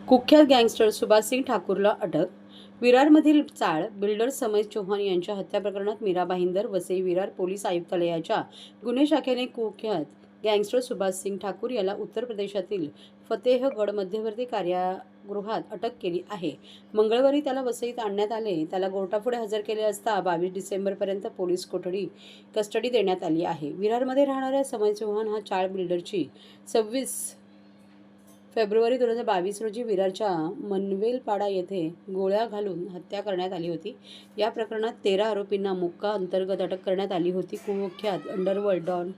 कुख्यात गँगस्टर सुभाष सिंग ठाकूरला अटक. विरारमधील चाळ बिल्डर समय चौहान यांच्या हत्या प्रकरणात मीरा भाईंदर वसई विरार पोलीस आयुक्तालयाच्या गुन्हे शाखेने कुख्यात गँगस्टर सुभाष सिंग ठाकूर याला उत्तर प्रदेशातील फतेहगड मध्यवर्ती कारागृहात अटक केली आहे. मंगळवारी त्याला वसईत आणण्यात आले. त्याला कोर्टापुढे हजर केले असता 22 डिसेंबरपर्यंत पोलीस कस्टडी देण्यात आली आहे. विरारमध्ये राहणाऱ्या समय चौहान हा चाळ बिल्डरची 26 फेब्रुवारी 2022 रोजी विरारच्या मनवेलपाडा येथे गोळ्या घालून हत्या करण्यात आली होती. या प्रकरणात 13 आरोपींना मोक्का अंतर्गत अटक करण्यात आली होती. कुख्यात underworld don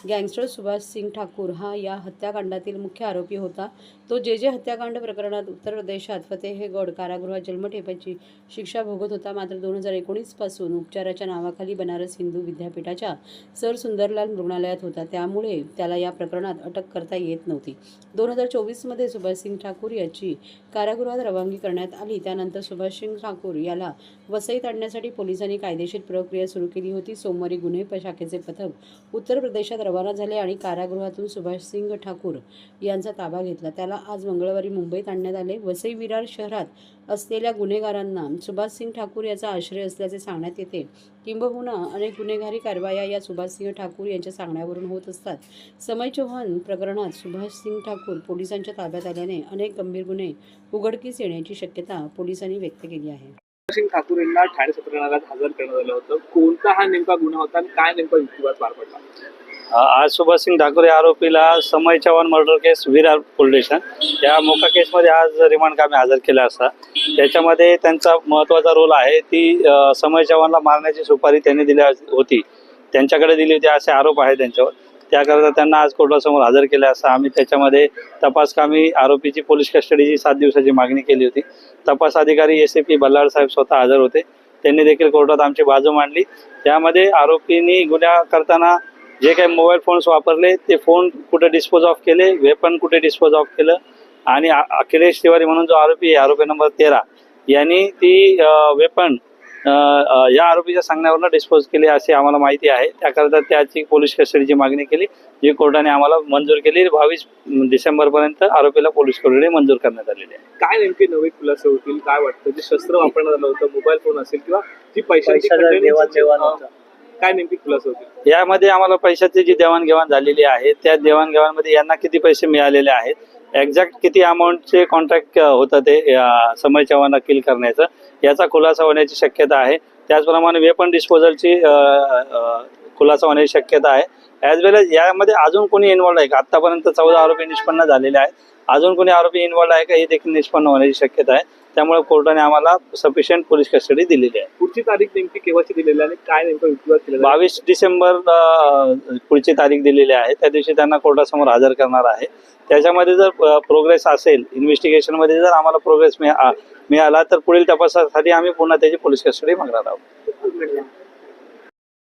gangster Subhash Singh Thakur हा या हत्याकांडातील मुख्य आरोपी होता. तो जे हत्याकांड प्रकरणात उत्तर प्रदेशात फतेहगड कारागृहात जन्मठेपेची शिक्षा भोगत होता. मात्र 2019 पासून उपचाराच्या नावाखाली बनारस हिंदू विद्यापीठाच्या सर सुंदरलाल रुग्णालयात होता. त्यामुळे त्याला या प्रकरणात अटक करता येत नव्हती. 2024 मध्ये सुभाष सिंग ठाकूर याची कारागृहात रवानगी करण्यात आली. त्यानंतर सुभाष सिंग ठाकूर याला वसईत आणण्यासाठी पोलिसांनी कायदेशीर प्रक्रिया सुरू केली होती. सोमवारी गुन्हे शाखेचे पथक उत्तर प्रदेशात रवाना झाले आणि कारागृहातून सुभाष सिंग ठाकूर यांचा ताबा घेतला. त्याला आज मंगळवारी मुंबईत आणण्यात आले. वसई विरार शहरात असलेल्या गुन्हेगारांना सुभाष सिंग ठाकूर याचा आश्रय असल्याचे सांगण्यात येते. किंबहुना अनेक गुन्हेगारी कारवाया या सुभाष सिंग ठाकूर यांच्या सांगण्यावरून होत असतात. समय चौहान प्रकरणात सुभाष सिंग ठाकूर पोलिसांच्या ताब्यात आल्याने अनेक गंभीर गुन्हे उघडकीस येण्याची शक्यता पोलिसांनी व्यक्त केली आहे. सिंग ठाकूर यांना ठाणे सत्र न्यायालयात हजर करण्यात आलं होतं. कोणता हा नेमका गुन्हा होता आणि काय नेमका युक्तिवाद पार पडला? आज सुभाष सिंग ठाकूर या आरोपीला समय चव्हाण मर्डर केस विरार पोलीस स्टेशन या मोका केसमध्ये आज रिमांड कामी हजर केला असता. त्याच्यामध्ये त्यांचा महत्त्वाचा रोल आहे. ती समय चव्हाणला मारण्याची सुपारी त्यांनी दिली होती, त्यांच्याकडे दिली होती असे आरोप आहे त्यांच्यावर. त्याकरता त्यांना आज कोर्टासमोर हजर केले असता आम्ही त्याच्यामध्ये तपासकामी आरोपीची पोलीस कस्टडीची 7 दिवसाची मागणी केली होती. तपास अधिकारी ACP बल्लाळ साहेब स्वतः हजर होते. त्यांनी देखील कोर्टात आमची बाजू मांडली. त्यामध्ये आरोपींनी गुन्हा करताना जे काही मोबाईल फोन्स वापरले ते फोन कुठे डिस्पोज ऑफ केले, वेपन कुठे डिस्पोज ऑफ केलं आणि अखिलेश तिवारी म्हणून जो आरोपी नंबर 13 यांनी ती वेपन या आरोपीच्या सांगण्यावरून डिस्पोज केली अशी आम्हाला माहिती आहे. त्याकरता त्याची पोलीस कस्टडीची मागणी केली, जी कोर्टाने आम्हाला मंजूर केली. 22 डिसेंबरपर्यंत आरोपीला पोलीस कस्टडी मंजूर करण्यात आलेली आहे. काय नेमके नवे खुलासे होतील? काय वाटतं? जे शस्त्र वापरण्यात आलं होतं, मोबाईल फोन असेल किंवा जी पैशाची काय नेमकी खुलासे होतील? यामध्ये आम्हाला पैशाची जी देवाणघेवाण झालेली आहे त्या देवाणघेवाणमध्ये यांना किती पैसे मिळालेले आहेत, एक्झॅक्ट किती अमाऊंटचे कॉन्ट्रॅक्ट होतं ते समय चव्हाणला किल करण्याचं, याचा खुलासा होण्याची शक्यता आहे. त्याचप्रमाणे वेपन डिस्पोजलची खुलासा होण्याची शक्यता आहे. ॲज वेल एज यामध्ये अजून कोणी इन्व्हॉल्व आहे का? आत्तापर्यंत 14 आरोपी निष्पन्न झालेले आहेत. अजून कोणी आरोपी इन्व्हॉल्व आहे का हे देखील निष्पन्न होण्याची शक्यता आहे. त्यामुळे कोर्टाने आम्हाला सफिशियंट पोलीस कस्टडी दिलेली आहे. पुढची तारीख नेमकी केव्हाची दिलेली आणि काय नेमका युक्तिवाद केला? 22 डिसेंबर पुढची तारीख दिलेली आहे. त्या दिवशी त्यांना कोर्टासमोर हजर करणार आहे. त्याच्यामध्ये जर प्रोग्रेस असेल, इन्व्हेस्टिगेशनमध्ये जर आम्हाला प्रोग्रेस मिळाला तर पुढील तपासासाठी आम्ही पुन्हा त्याची पोलीस कस्टडी मागणार आहोत.